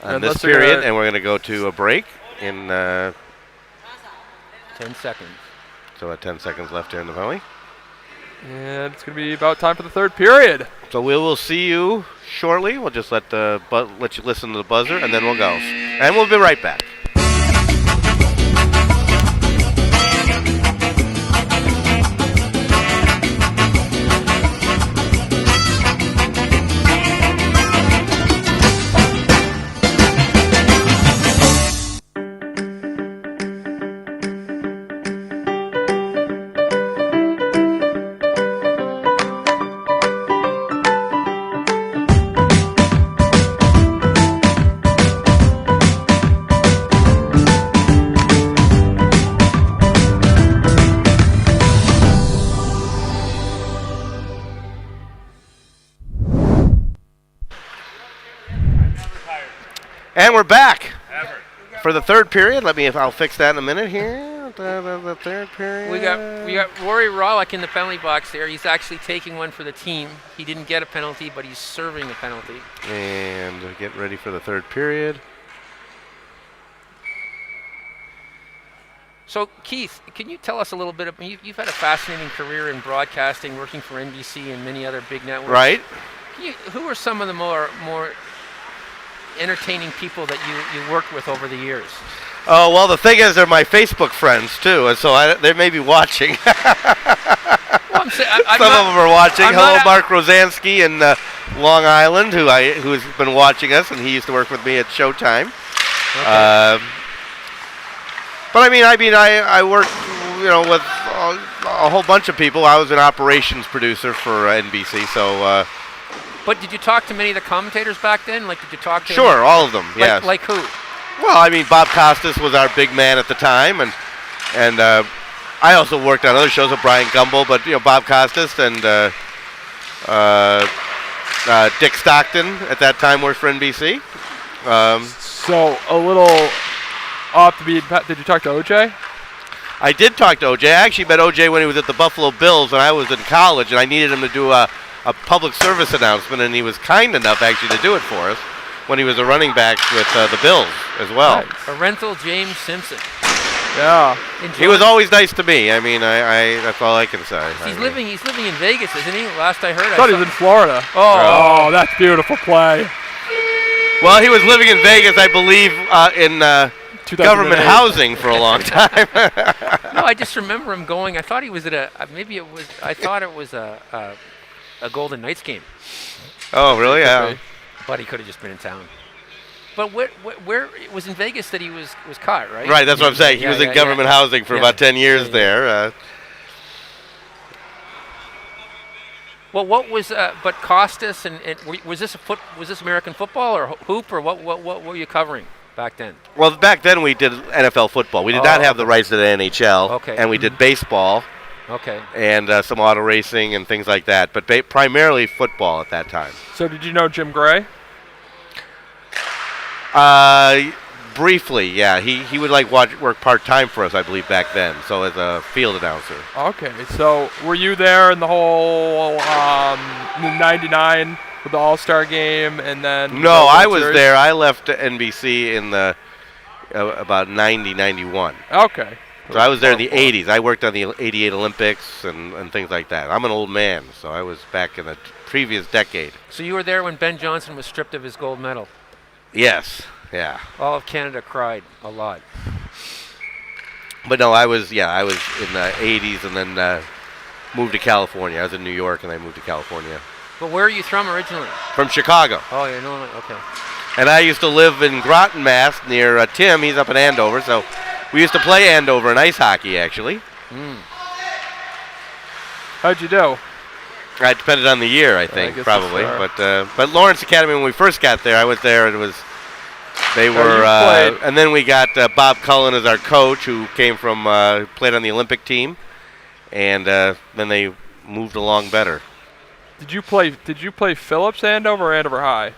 on Unless this they're period, gonna- and we're going to go to a break in 10 seconds. so 10 seconds left here in the penalty. And it's gonna be about time for the third period. So we will see you shortly. We'll just let you listen to the buzzer, and then we'll go. And we'll be right back. And we're back for the third period. I'll fix that in a minute here. The third period. We got Rory Rawlick in the penalty box there. He's actually taking one for the team. He didn't get a penalty, but he's serving a penalty. And get ready for the third period. So, Keith, can you tell us a little bit about, you've had a fascinating career in broadcasting, working for NBC and many other big networks. Right. Who are some of the more entertaining people that you worked with over the years? Oh, well, the thing is, they're my Facebook friends, too, and so they may be watching. Well, I'm saying, Some of them are watching. I'm Hello, not- Mark Rosansky in Long Island, who's been watching us, and he used to work with me at Showtime. Okay. But I worked, with a whole bunch of people. I was an operations producer for NBC, so. But did you talk to many of the commentators back then? Like, did you talk to? Sure, all of them. Yes. Like who? Well, Bob Costas was our big man at the time, and I also worked on other shows with Brian Gumbel, but Bob Costas and Dick Stockton at that time worked for NBC. So a little off the beat. Did you talk to OJ? I did talk to OJ. I actually met OJ when he was at the Buffalo Bills, and I was in college, and I needed him to do a public service announcement, and he was kind enough actually to do it for us when he was a running back with the Bills as well. Nice. Parental James Simpson. Yeah. He was always nice to me. I mean, I that's all I can say. He's living in Vegas, isn't he? Last I heard. I thought he was in Florida. Oh, that's beautiful play. Well, he was living in Vegas, I believe, in government 2008. housing for a long time. No, I just remember him going. I thought he was at I thought it was a Golden Knights game, Oh, really? Yeah. but he could have just been in town. But where it was in Vegas that he was caught, right? Right, that's what I'm saying. He was in government housing for about 10 years there. Well, what was but Costas and was this American football or hoop or what were you covering back then? Well, back then we did NFL football. We did not have the rights to the NHL. Okay. And we did baseball Okay. and some auto racing and things like that, but primarily football at that time. So did you know Jim Gray? Briefly, yeah. He would work part-time for us, I believe, back then, so as a field announcer. Okay. So were you there in the whole '99 with the All-Star game, and then? No, I was there. I left NBC in the about 90, 91. Okay. So I was there in the 80s. I worked on the 88 Olympics and things like that. I'm an old man, so I was back in the previous decade. So you were there when Ben Johnson was stripped of his gold medal. Yes, yeah. All of Canada cried a lot. But no, I was in the 80s and then moved to California. I was in New York and I moved to California. But where are you from originally? From Chicago. Oh, yeah, no, okay. And I used to live in Groton, Mass, near Tim. He's up in Andover, so we used to play Andover in ice hockey, actually. How'd you do? It depended on the year, I think, guess probably. that's fair. But Lawrence Academy, when we first got there, I was there, and they you were, played. and then we got Bob Cullen as our coach, who came from, played on the Olympic team, and then they moved along better. Did you play Phillips Andover or Andover High?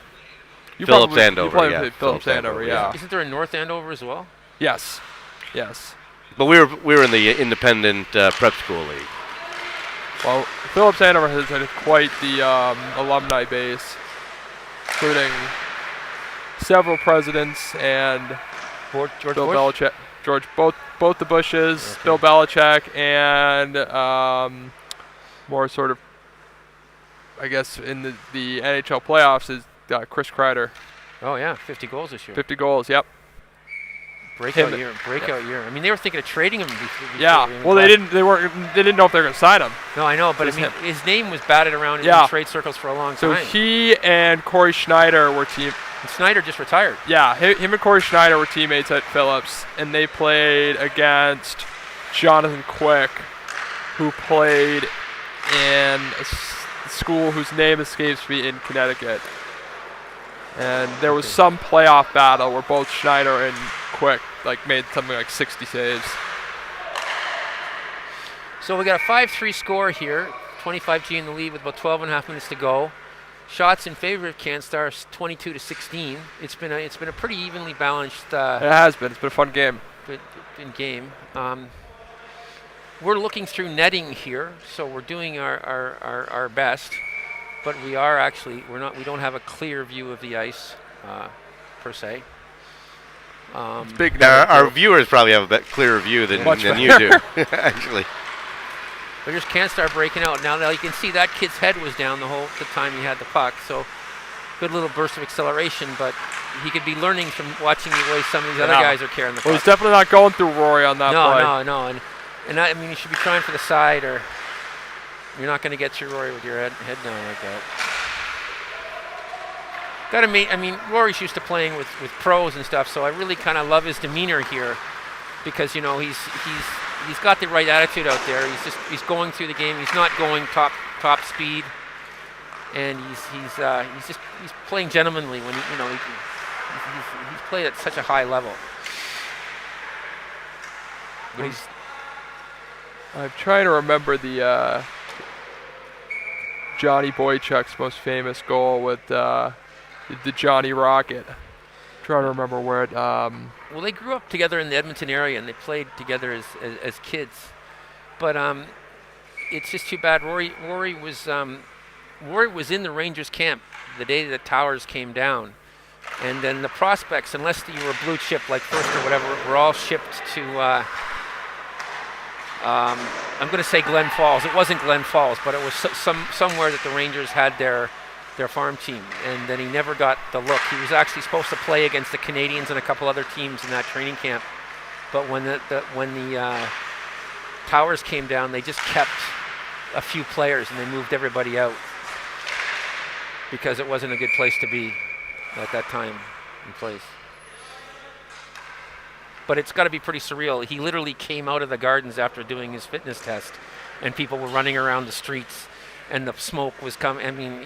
Phillips Andover, yeah. Phillips Andover, yeah. Isn't there a North Andover as well? Yes. But we were in the independent prep school league. Well, Phillips Andover has had quite the alumni base, including several presidents and George Bill Bush? Belichick, both the Bushes, Okay. Bill Belichick, and more sort of, I guess, in the NHL playoffs is Chris Kreider. Oh, yeah, 50 goals this year. 50 goals, yep. Breakout Him- year. I mean, they were thinking of trading him before. Yeah. Well, they didn't know if they were going to sign him. No, I know, but I Just mean, him. his name was batted around in trade circles for a long So time. he and Corey Schneider were team. And Snyder just retired. Yeah, him and Corey Schneider were teammates at Phillips, and they played against Jonathan Quick, who played in a school whose name escapes me in Connecticut. And there was some playoff battle where both Schneider and Quick made something like 60 saves. So we got a 5-3 score here. 25G in the lead with about 12.5 minutes to go. Shots in favor of Canstars, 22-16. It's been a pretty evenly balanced It has been. It's been a fun game. game. We're looking through netting here, so we're doing our best, but we don't have a clear view of the ice per se. It's big. Now, our viewers probably have a clearer view than you do, actually. But here's Canstar breaking out. Now you can see that kid's head was down the time he had the puck. So good little burst of acceleration, but he could be learning from watching the way some of these other guys are carrying the puck. Well, he's definitely not going through Rory on that play. No. And I mean, you should be trying for the side, or you're not going to get through Rory with your head down like that. I mean, Rory's used to playing with pros and stuff, so I really kind of love his demeanor here, because he's got the right attitude out there. He's going through the game. He's not going top speed, and he's playing gentlemanly when he's played at such a high level. I'm trying to remember the Johnny Boychuk's most famous goal with the Johnny Rocket. Trying to remember where it. Well, they grew up together in the Edmonton area, and they played together as kids. But it's just too bad. Rory was in the Rangers camp the day the towers came down, and then the prospects, unless you were a blue chip like First or whatever, were all shipped to. I'm going to say Glen Falls. It wasn't Glen Falls, but it was somewhere that the Rangers had their farm team, and then he never got the look. He was actually supposed to play against the Canadians and a couple other teams in that training camp, but when the towers came down, they just kept a few players and they moved everybody out because it wasn't a good place to be at that time and place. But it's got to be pretty surreal. He literally came out of the gardens after doing his fitness test, and people were running around the streets, and the smoke was coming. I mean,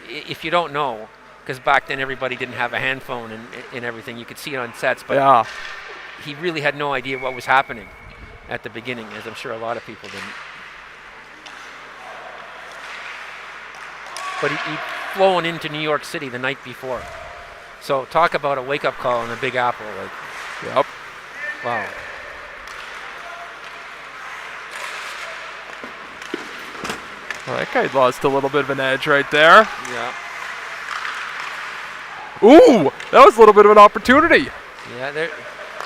if you don't know, because back then everybody didn't have a hand phone and everything, you could see it on sets, but Yeah. he really had no idea what was happening at the beginning, as I'm sure a lot of people didn't. But he'd flown into New York City the night before. So talk about a wake-up call in the Big Apple. Yep. Wow. Well, that guy lost a little bit of an edge right there. Yeah. Ooh, that was a little bit of an opportunity. Yeah,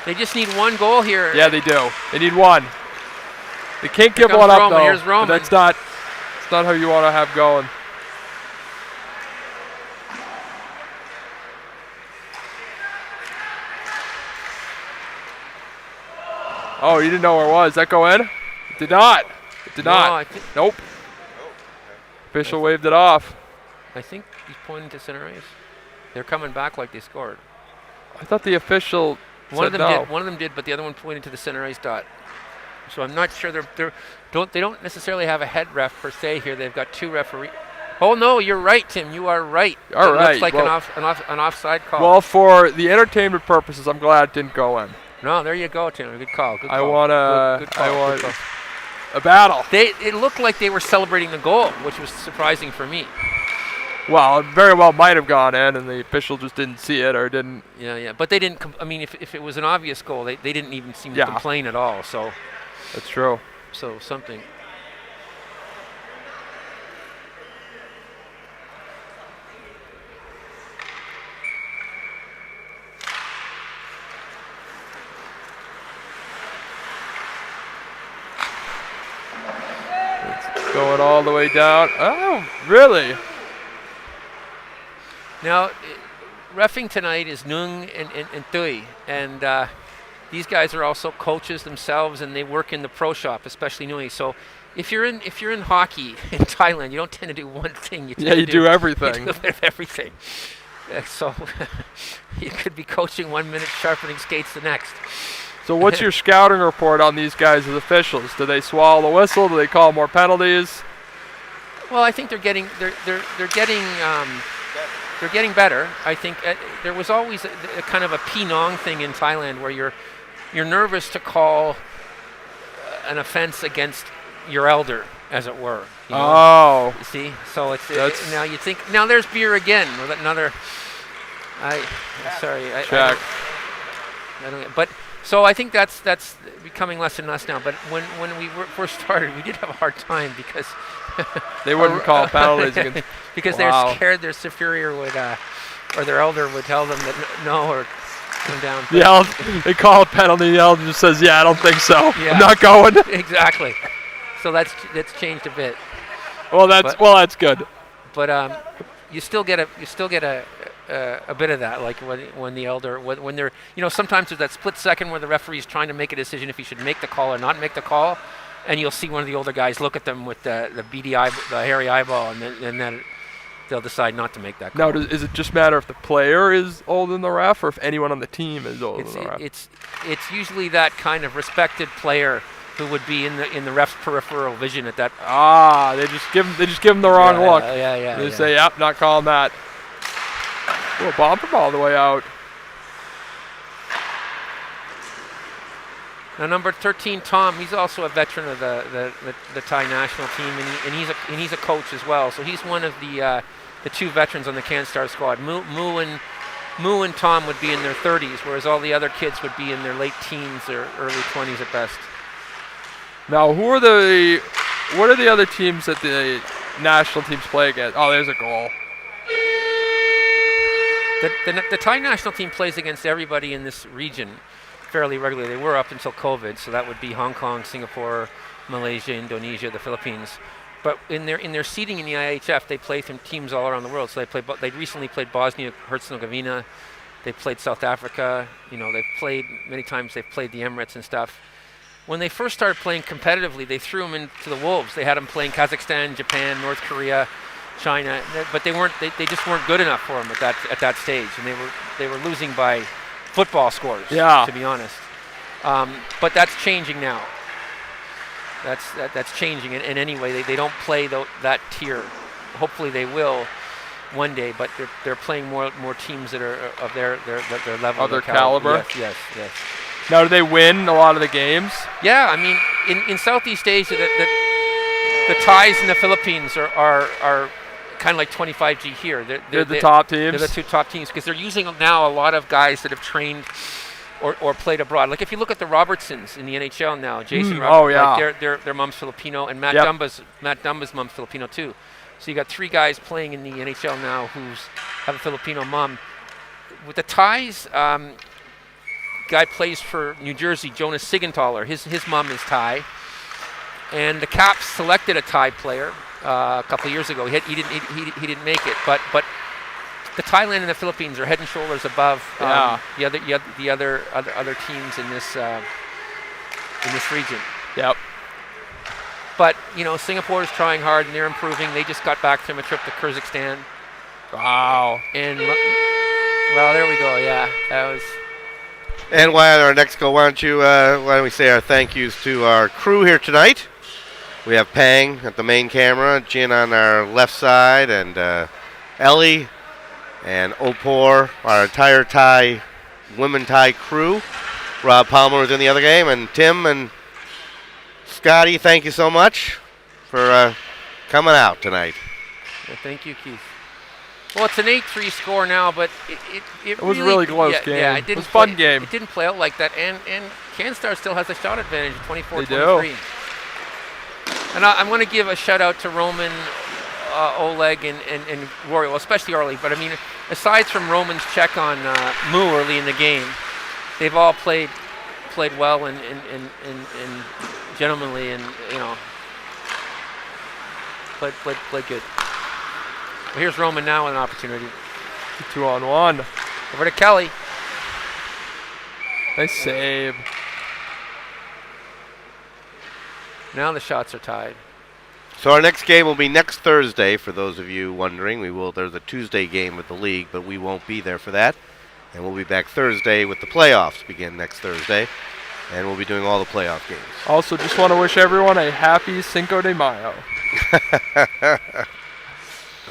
they just need one goal here. Yeah, they do. They need one. They can't Here give one comes up, Roman. though. Here's Roman. But that's not how you want to have going. Oh, you didn't know where it was. Did that go in? It did not. It did not. Nope. Official waved it off. I think he's pointing to center ice. They're coming back like they scored. I thought the official One of said them no. did. One of them did, but the other one pointed to the center ice dot. So I'm not sure they don't necessarily have a head ref per se here. They've got two referees. Oh no, you're right, Tim. You are right. All it right, looks like well- an offside call. Well, for the entertainment purposes, I'm glad it didn't go in. No, there you go, Tim. Good call. Good call. I want Good call. I Good want call. a battle. It looked like they were celebrating the goal, which was surprising for me. Well, it very well might have gone in, and the official just didn't see it or didn't. Yeah. But they didn't. I mean, if it was an obvious goal, they didn't even seem to Yeah. complain at all. So That's true. something. It's going all the way down. Oh, really? Now, reffing tonight is Nung and Tui, and these guys are also coaches themselves, and they work in the pro shop, especially Nui. So, if you're in hockey in Thailand, you don't tend to do one thing. You do everything. You do a bit of everything. So, you could be coaching 1 minute, sharpening skates the next. So what's your scouting report on these guys as officials? Do they swallow the whistle? Do they call more penalties? Well, I think they're getting better. I think there was always a kind of a Pinong thing in Thailand where you're nervous to call an offense against your elder, as it were. You know? Oh. You see, so That's- now you think now there's beer again with another. Sorry. Check. I don't. But so I think that's becoming less and less now. But when we first started, we did have a hard time because. They wouldn't call penalties against. because Wow. they're scared their superior would or their elder would tell them that no or come down. They call a penalty. The elder just says, "Yeah, I don't think so. Yeah. I'm not going." Exactly. So that's changed a bit. Well, that's good. But you still get a bit of that, like when the elder when they're sometimes there's that split second where the referee's trying to make a decision if he should make the call or not make the call, and you'll see one of the older guys look at them with the beady eye, the hairy eyeball, and then they'll decide not to make that call. Now, is it just matter if the player is older than the ref, or if anyone on the team is older than the ref? It's usually that kind of respected player who would be in the ref's peripheral vision at that. They just give him the wrong look. Yeah. They say, "Yep, not calling that." Oh, bomb from all the way out. Now number 13, Tom, he's also a veteran of the Thai national team, and he's a coach as well. So he's one of the two veterans on the Canstars squad. Moo and Tom would be in their 30s, whereas all the other kids would be in their late teens or early 20s at best. Now, what are the other teams that the national teams play against? Oh, there's a goal. The Thai national team plays against everybody in this region fairly regularly. They were up until COVID, so that would be Hong Kong, Singapore, Malaysia, Indonesia, the Philippines. But in their seeding in the IHF, they play from teams all around the world. So they recently played Bosnia Herzegovina. They played South Africa. They've played many times. They've played the Emirates and stuff. When they first started playing competitively, they threw them into the wolves. They had them playing Kazakhstan, Japan, North Korea, China, but they just weren't good enough for them at that stage, and they were losing by football scores. Yeah. To be honest, but that's changing now. That's changing, and anyway, they don't play that tier. Hopefully, they will one day, but they're playing more teams that are of their level, of their caliber. Yes. Now, do they win a lot of the games? Yeah, I mean, in Southeast Asia, the Thais and the Philippines are kind of like 25G here. They're the top teams? They're the two top teams because they're using now a lot of guys that have trained or played abroad. Like if you look at the Robertsons in the NHL now, Jason Robertson, their mom's Filipino, and Matt Dumba's mom's Filipino too. So you got three guys playing in the NHL now who have a Filipino mom. With the Thais, guy plays for New Jersey, Jonas Sigenthaler. His mom is Thai, and the Caps selected a Thai player a couple of years ago. He didn't make it, but the Thailand and the Philippines are head and shoulders above the other teams in this region. Yep. But Singapore is trying hard and they're improving. They just got back from a trip to Kyrgyzstan. Wow. And well, there we go. Yeah, that was. And while our next go, why don't we say our thank yous to our crew here tonight? We have Pang at the main camera, Jin on our left side, and Ellie and Opor, our entire women Thai crew. Rob Palmer was in the other game, and Tim and Scotty, thank you so much for coming out tonight. Well, thank you, Keith. Well, it's an 8-3 score now, but it was really close game. Yeah, it was a fun game. It didn't play out like that, and Canstar still has a shot advantage, 24-23. They do. And I'm going to give a shout out to Roman, Oleg, and Rory, well, especially Orly. But I mean, aside from Roman's check on Moo early in the game, they've all played well and gentlemanly, and played good. Well, here's Roman now with an opportunity. 2-on-1. Over to Kelly. Nice save. Now the shots are tied. So our next game will be next Thursday, for those of you wondering. There's a Tuesday game with the league, but we won't be there for that. And we'll be back Thursday with the playoffs begin next Thursday. And we'll be doing all the playoff games. Also, just want to wish everyone a happy Cinco de Mayo.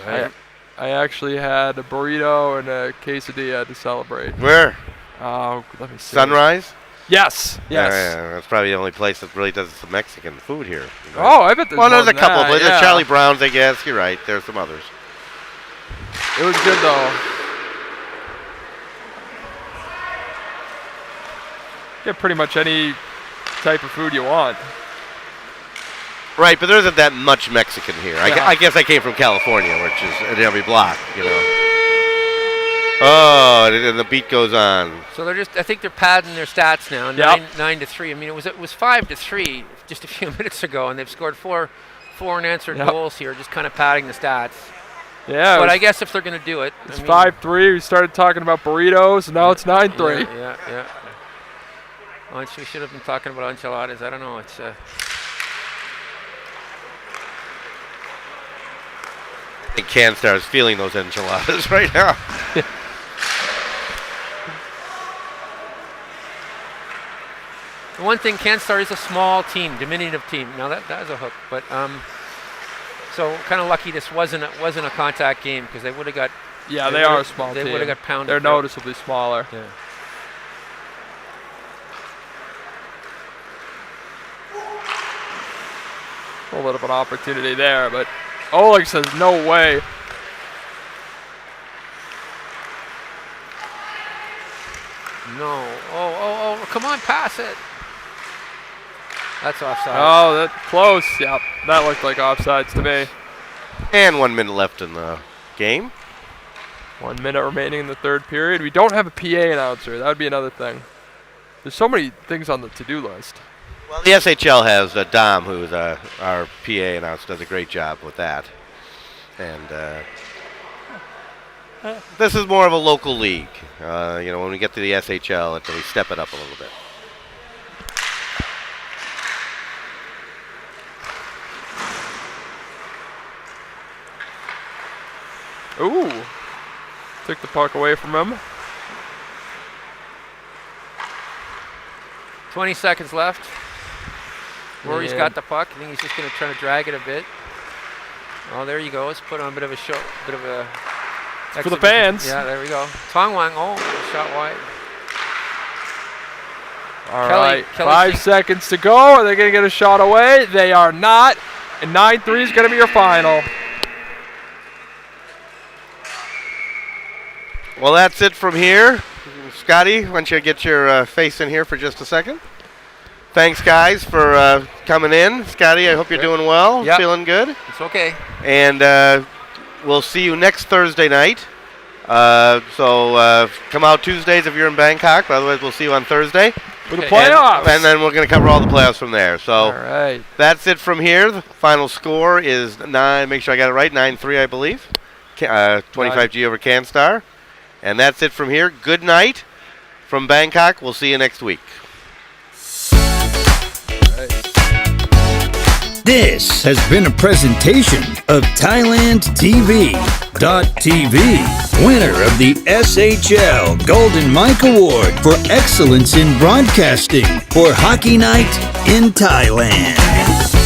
Right. I actually had a burrito and a quesadilla to celebrate. Where? Let me see. Sunrise? Yes. Yeah, that's probably the only place that really does some Mexican food here. Oh, I bet there's Well, more there's a than couple. that, There's Charlie Brown's, I guess. You're right. There's some others. It was good, though. Get pretty much any type of food you want. Right, but there isn't that much Mexican here. Yeah. I guess I came from California, which is in every block, Oh, and the beat goes on. So I think they're padding their stats now, Yep. 9-3. I mean, it was 5-3 just a few minutes ago, and they've scored four unanswered goals here, just kind of padding the stats. Yeah. But I guess if they're going to do it. It's 5-3. We started talking about burritos, and now it's 9-3. Yeah. Oh, we should have been talking about enchiladas. I don't know. It's I think Canstar is feeling those enchiladas right now. The one thing, Canstar is a small team, diminutive team. Now that is a hook, but so kind of lucky this wasn't a contact game because they would have got. Yeah, they are a small team. They would have got pounded. They're noticeably smaller. Yeah. A little bit of an opportunity there, but Oleg says no way. No. Oh, come on, pass it. That's offside. Oh, that's close. Yep, that looked like offsides to me. And 1 minute left in the game. 1 minute remaining in the third period. We don't have a PA announcer. That would be another thing. There's so many things on the to-do list. Well, the SHL has Dom, who is our PA announcer, does a great job with that. And this is more of a local league. When we get to the SHL, we step it up a little bit. Ooh. Took the puck away from him. 20 seconds left. Rory's got the puck. I think he's just going to try to drag it a bit. Oh, there you go. Let's put on a bit of a show, for the fans. Yeah, there we go. Tong Wang, shot wide. All right, 5 seconds to go. Are they going to get a shot away? They are not. And 9-3 is going to be your final. Well, that's it from here. Scotty, why don't you get your face in here for just a second? Thanks, guys, for coming in. Scotty, I hope you're doing well. Yep. Feeling good? It's okay. And we'll see you next Thursday night. So come out Tuesdays if you're in Bangkok. Otherwise, we'll see you on Thursday. For the playoffs. And then we're going to cover all the playoffs from there. So all right. That's it from here. The final score is 9. Make sure I got it right. 9-3, I believe. 25G over Canstar. And that's it from here. Good night from Bangkok. We'll see you next week. This has been a presentation of Thailand TV.tv, winner of the SHL Golden Mike Award for Excellence in Broadcasting for Hockey Night in Thailand.